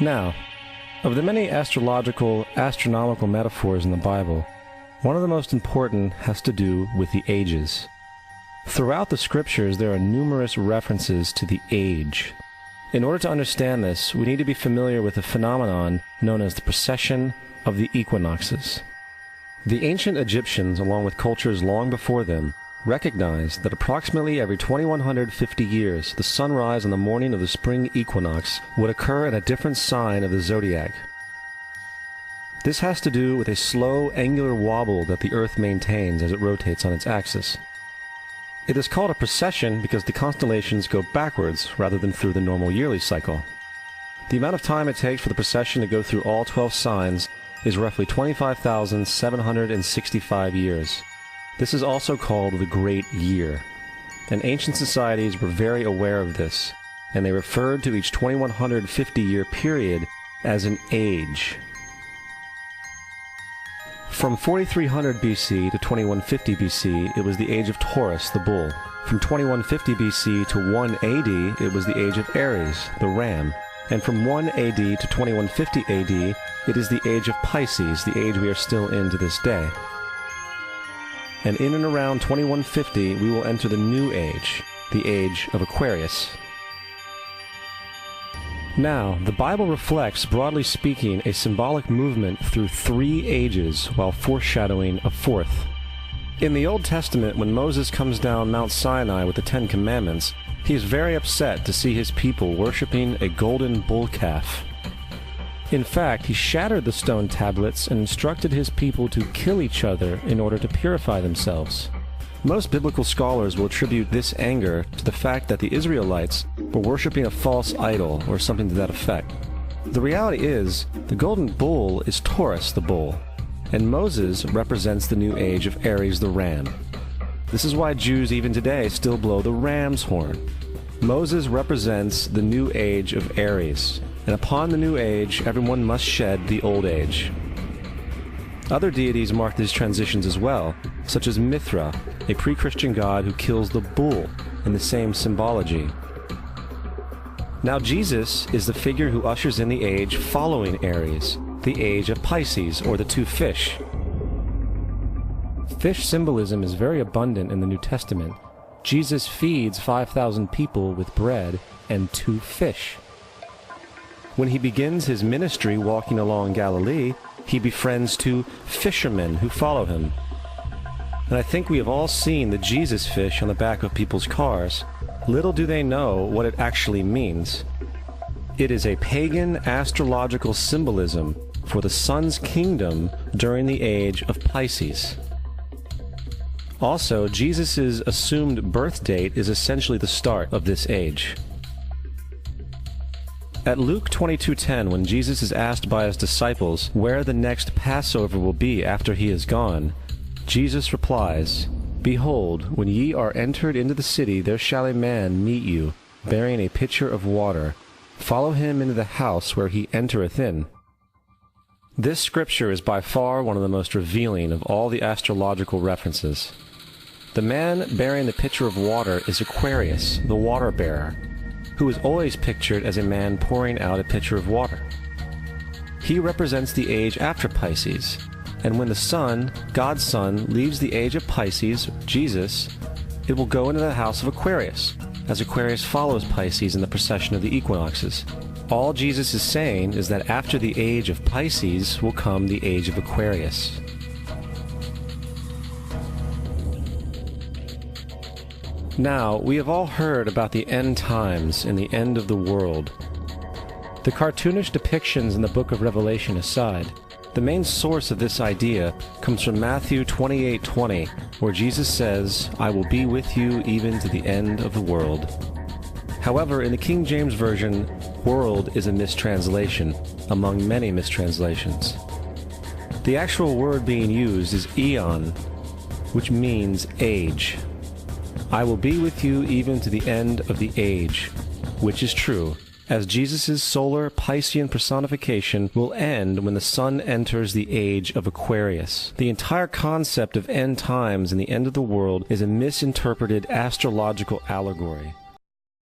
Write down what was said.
Now, of the many astronomical metaphors in the Bible, one of the most important has to do with the ages. Throughout the scriptures, there are numerous references to the age. In order to understand this, we need to be familiar with a phenomenon known as the precession of the equinoxes. The ancient Egyptians, along with cultures long before them, recognized that approximately every 2150 years, the sunrise on the morning of the spring equinox would occur in a different sign of the zodiac. This has to do with a slow, angular wobble that the Earth maintains as it rotates on its axis. It is called a precession because the constellations go backwards rather than through the normal yearly cycle. The amount of time it takes for the precession to go through all 12 signs is roughly 25,765 years. This is also called the Great Year, and ancient societies were very aware of this, and they referred to each 2150-year period as an age. From 4300 BC to 2150 BC, it was the age of Taurus, the bull. From 2150 BC to 1 AD, it was the age of Aries, the ram. And from 1 AD to 2150 AD, it is the age of Pisces, the age we are still in to this day. And in and around 2150, we will enter the new age, the age of Aquarius. Now, the Bible reflects, broadly speaking, a symbolic movement through 3 ages while foreshadowing a 4th. In the Old Testament, when Moses comes down Mount Sinai with the 10 Commandments, he is very upset to see his people worshiping a golden bull calf. In fact, he shattered the stone tablets and instructed his people to kill each other in order to purify themselves. Most biblical scholars will attribute this anger to the fact that the Israelites were worshiping a false idol or something to that effect. The reality is, the golden bull is Taurus the bull, and Moses represents the new age of Aries the ram. This is why Jews even today still blow the ram's horn. Moses represents the new age of Aries, and upon the new age, everyone must shed the old age. Other deities mark these transitions as well, such as Mithra, a pre-Christian god who kills the bull in the same symbology. Now Jesus is the figure who ushers in the age following Aries, the age of Pisces, or the 2 fish. Fish symbolism is very abundant in the New Testament. Jesus feeds 5,000 people with bread and 2 fish. When he begins his ministry walking along Galilee, he befriends 2 fishermen who follow him. And I think we have all seen the Jesus fish on the back of people's cars. Little do they know what it actually means. It is a pagan astrological symbolism for the sun's kingdom during the age of Pisces. Also, Jesus' assumed birth date is essentially the start of this age. At Luke 22:10, when Jesus is asked by his disciples where the next Passover will be after he is gone, Jesus replies, "Behold, when ye are entered into the city, there shall a man meet you, bearing a pitcher of water. Follow him into the house where he entereth in." This scripture is by far one of the most revealing of all the astrological references. The man bearing the pitcher of water is Aquarius, the water bearer, who is always pictured as a man pouring out a pitcher of water. He represents the age after Pisces, and when the sun, God's Son, leaves the age of Pisces, Jesus, it will go into the house of Aquarius, as Aquarius follows Pisces in the precession of the equinoxes. All Jesus is saying is that after the age of Pisces will come the age of Aquarius. Now, we have all heard about the end times and the end of the world. The cartoonish depictions in the book of Revelation aside, the main source of this idea comes from Matthew 28:20, where Jesus says, "I will be with you even to the end of the world." However, in the King James Version, world is a mistranslation, among many mistranslations. The actual word being used is eon, which means age. I will be with you even to the end of the age, which is true, as Jesus' solar Piscean personification will end when the sun enters the age of Aquarius. The entire concept of end times and the end of the world is a misinterpreted astrological allegory.